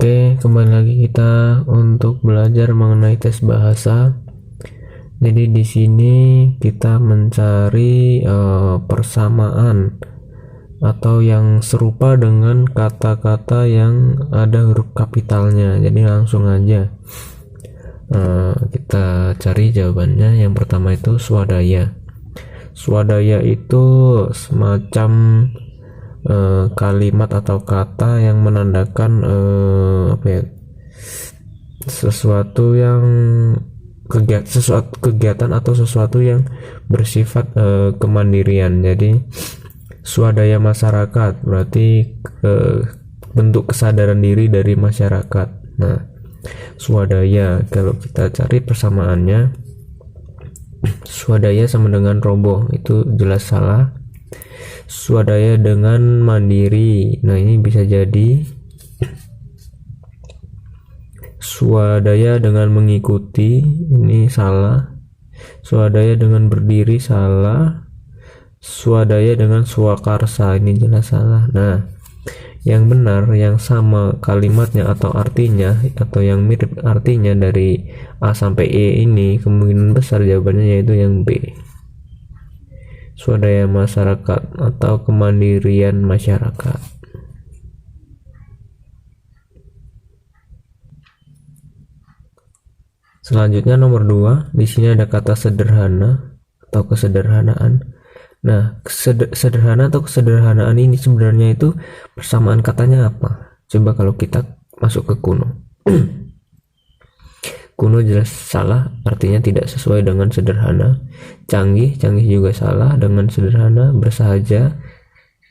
Oke, kembali lagi kita untuk belajar mengenai tes bahasa. Jadi di sini kita mencari persamaan atau yang serupa dengan kata-kata yang ada huruf kapitalnya. Jadi langsung aja kita cari jawabannya. Yang pertama itu swadaya. Swadaya itu semacam kalimat atau kata yang menandakan sesuatu yang kegiatan atau sesuatu yang bersifat kemandirian. Jadi swadaya masyarakat berarti bentuk kesadaran diri dari masyarakat. Nah, swadaya kalau kita cari persamaannya, swadaya sama dengan roboh, itu jelas salah. Swadaya dengan mandiri, nah ini bisa jadi swadaya dengan mengikuti, ini salah. Swadaya dengan berdiri, salah. Swadaya dengan swakarsa, ini jelas salah. Nah, yang benar, yang sama kalimatnya atau artinya, atau yang mirip artinya dari A sampai E ini, kemungkinan besar jawabannya yaitu yang B, swadaya masyarakat atau kemandirian masyarakat. Selanjutnya nomor 2, di sini ada kata sederhana atau kesederhanaan. Nah, sederhana atau kesederhanaan ini sebenarnya itu persamaan katanya apa? Coba kalau kita masuk ke kuno. Kuno jelas salah, artinya tidak sesuai dengan sederhana. Canggih juga salah dengan sederhana. Bersahaja,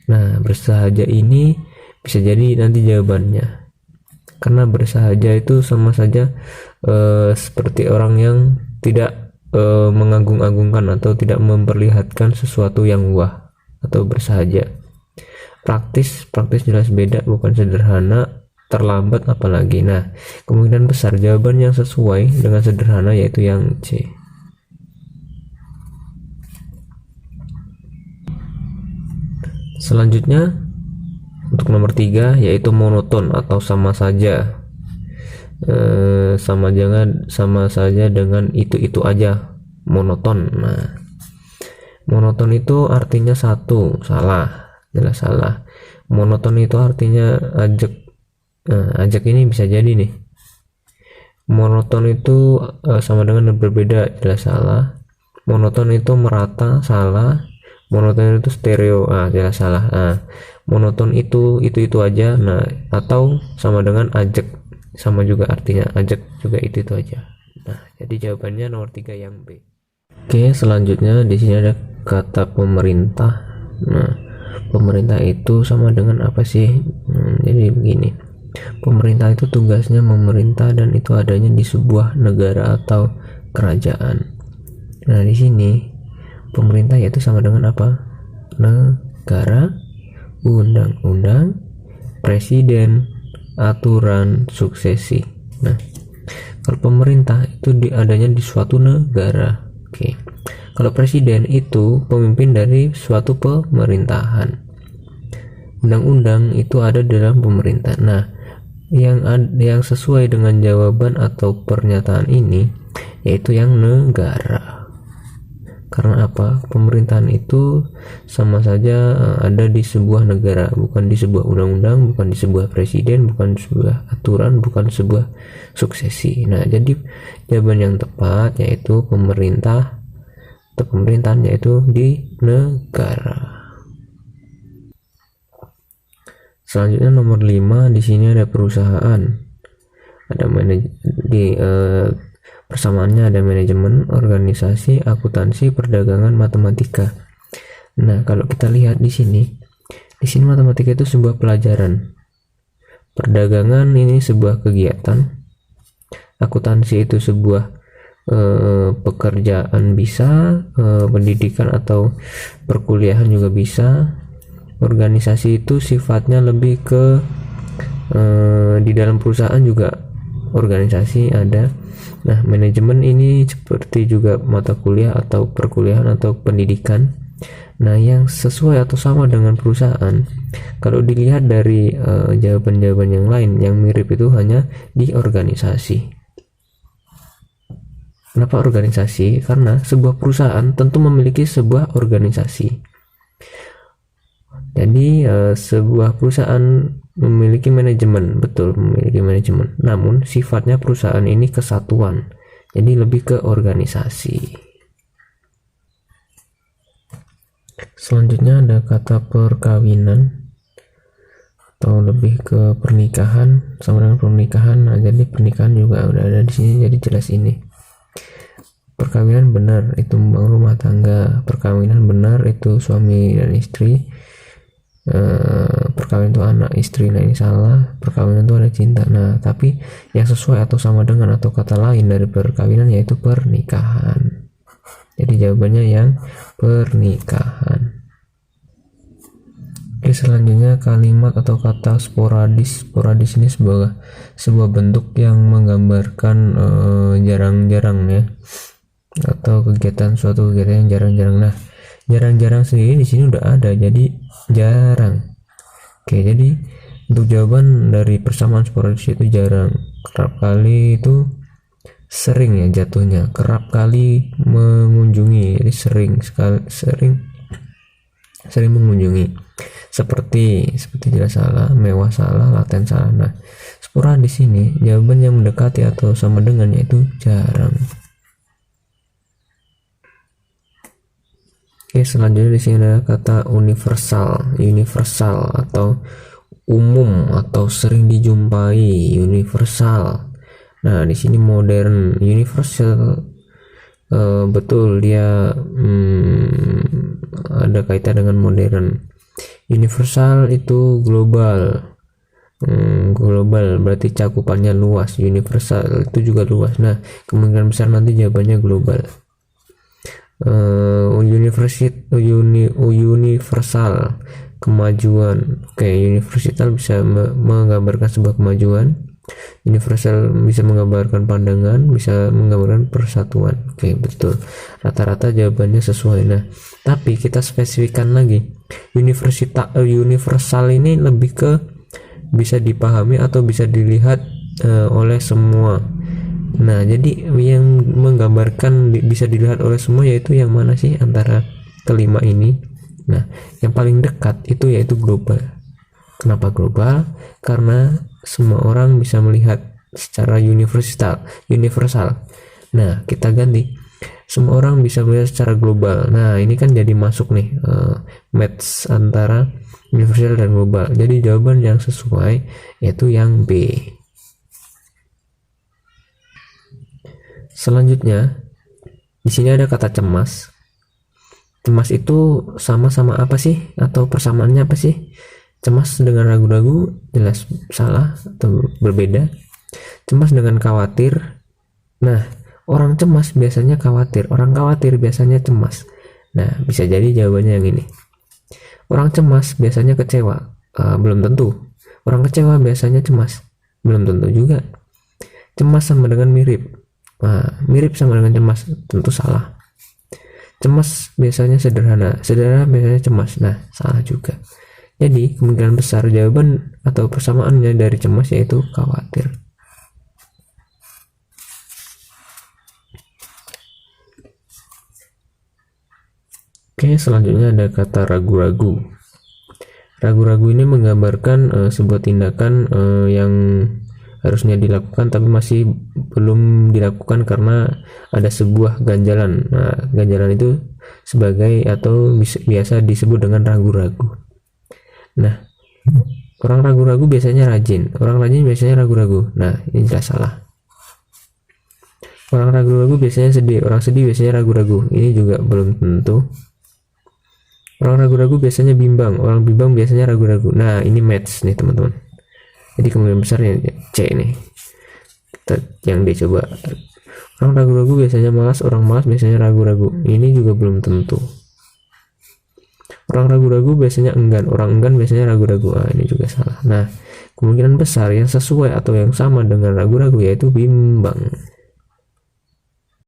nah bersahaja ini bisa jadi nanti jawabannya, karena bersahaja itu sama saja seperti orang yang tidak mengagung-agungkan atau tidak memperlihatkan sesuatu yang wah atau bersahaja. Praktis jelas beda, bukan sederhana. Terlambat apalagi. Nah, kemungkinan besar jawaban yang sesuai dengan sederhana yaitu yang C. Selanjutnya untuk nomor 3 yaitu monoton atau sama saja. Sama saja dengan itu aja, monoton. Nah, monoton itu artinya satu, salah, jelas salah. Monoton itu artinya ajak. Nah, ajak ini bisa jadi nih. Monoton itu sama dengan berbeda, jelas salah. Monoton itu merata, salah. Monoton itu stereo, jelas salah. Nah, monoton itu aja. Nah, atau sama dengan ajak, sama juga artinya, ajak juga itu aja. Nah, jadi jawabannya nomor 3 yang B. Oke, selanjutnya di sini ada kata pemerintah. Nah, pemerintah itu sama dengan apa sih? Jadi begini. Pemerintah itu tugasnya memerintah dan itu adanya di sebuah negara atau kerajaan. Nah, di sini pemerintah yaitu sama dengan apa? Negara, undang-undang, presiden, aturan, suksesi. Nah, kalau pemerintah itu adanya di suatu negara. Oke. Kalau presiden itu pemimpin dari suatu pemerintahan. Undang-undang itu ada dalam pemerintah. Nah, yang sesuai dengan jawaban atau pernyataan ini yaitu yang negara. Karena apa? Pemerintahan itu sama saja ada di sebuah negara, bukan di sebuah undang-undang, bukan di sebuah presiden, bukan sebuah aturan, bukan sebuah suksesi. Nah, jadi jawaban yang tepat yaitu pemerintah atau pemerintahan yaitu di negara. Selanjutnya nomor 5, di sini ada perusahaan. Ada persamaannya ada manajemen, organisasi, akuntansi, perdagangan, matematika. Nah, kalau kita lihat di sini matematika itu sebuah pelajaran. Perdagangan ini sebuah kegiatan. Akuntansi itu sebuah pekerjaan bisa, pendidikan atau perkuliahan juga bisa. Organisasi itu sifatnya lebih ke di dalam perusahaan juga organisasi ada. Nah, manajemen ini seperti juga mata kuliah atau perkuliahan atau pendidikan. Nah, yang sesuai atau sama dengan perusahaan Kalau dilihat dari jawaban-jawaban yang lain, yang mirip itu hanya di organisasi. Kenapa organisasi? Karena sebuah perusahaan tentu memiliki sebuah organisasi. Jadi sebuah perusahaan memiliki manajemen, betul, memiliki manajemen. Namun sifatnya perusahaan ini kesatuan, jadi lebih ke organisasi. Selanjutnya ada kata perkawinan atau lebih ke pernikahan, sama dengan pernikahan. Nah, jadi pernikahan juga udah ada di sini, jadi jelas ini. Perkawinan benar itu membangun rumah tangga, perkawinan benar itu suami dan istri. Perkawinan itu anak istri, nah ini salah. Perkawinan itu ada cinta. Nah, tapi yang sesuai atau sama dengan atau kata lain dari perkawinan yaitu pernikahan. Jadi jawabannya yang pernikahan. Oke, selanjutnya kalimat atau kata sporadis. Sporadis ini sebuah bentuk yang menggambarkan jarang-jarang ya, atau suatu kegiatan yang jarang-jarang. Nah, jarang-jarang sendiri di sini udah ada, jadi jarang. Oke, jadi untuk jawaban dari persamaan sporadis itu jarang. Kerap kali itu sering ya jatuhnya, kerap kali mengunjungi, jadi sering mengunjungi. Seperti jelas salah, mewah salah, laten salah. Nah, sporadis ini jawaban yang mendekati atau sama dengan yaitu jarang. Oke, selanjutnya di sini ada kata universal atau umum atau sering dijumpai, universal. Nah, di sini modern, universal, betul dia ada kaitan dengan modern. Universal itu global, global berarti cakupannya luas. Universal itu juga luas. Nah, kemungkinan besar nanti jawabannya global. Universal kemajuan. Oke, universal bisa menggambarkan sebuah kemajuan. Universal bisa menggambarkan pandangan, bisa menggambarkan persatuan. Oke, betul. Rata-rata jawabannya sesuai. Nah, tapi kita spesifikkan lagi. Universal ini lebih ke bisa dipahami atau bisa dilihat oleh semua. Nah, jadi yang menggambarkan bisa dilihat oleh semua yaitu yang mana sih antara kelima ini? Nah, yang paling dekat itu yaitu global. Kenapa global? Karena semua orang bisa melihat secara universal. Nah, kita ganti. Semua orang bisa melihat secara global. Nah, ini kan jadi masuk nih match antara universal dan global. Jadi jawaban yang sesuai yaitu yang B. Selanjutnya di sini ada kata cemas. Cemas itu sama-sama apa sih, atau persamaannya apa sih? Cemas dengan ragu-ragu jelas salah atau berbeda. Cemas dengan khawatir. Nah, orang cemas biasanya khawatir, orang khawatir biasanya cemas. Nah, bisa jadi jawabannya yang ini. Orang cemas biasanya kecewa. Belum tentu. Orang kecewa biasanya cemas. Belum tentu juga. Cemas sama dengan mirip. Mirip sama dengan cemas, tentu salah. Cemas biasanya sederhana biasanya cemas. Nah, salah juga. Jadi kemungkinan besar jawaban atau persamaannya dari cemas yaitu khawatir. Oke, selanjutnya ada kata ragu-ragu. Ragu-ragu ini menggambarkan sebuah tindakan yang harusnya dilakukan tapi masih belum dilakukan karena ada sebuah ganjalan. Nah, ganjalan itu sebagai atau biasa disebut dengan ragu-ragu. Nah, orang ragu-ragu biasanya rajin, orang rajin biasanya ragu-ragu. Nah, ini jelas salah. Orang ragu-ragu biasanya sedih, orang sedih biasanya ragu-ragu. Ini juga belum tentu. Orang ragu-ragu biasanya bimbang, orang bimbang biasanya ragu-ragu. Nah, ini match nih teman-teman. Jadi kemungkinan besarnya C nih. Kita yang D coba. Orang ragu-ragu biasanya malas, orang malas biasanya ragu-ragu. Ini juga belum tentu. Orang ragu-ragu biasanya enggan, orang enggan biasanya ragu-ragu. Ini juga salah. Nah, kemungkinan besar yang sesuai atau yang sama dengan ragu-ragu yaitu bimbang.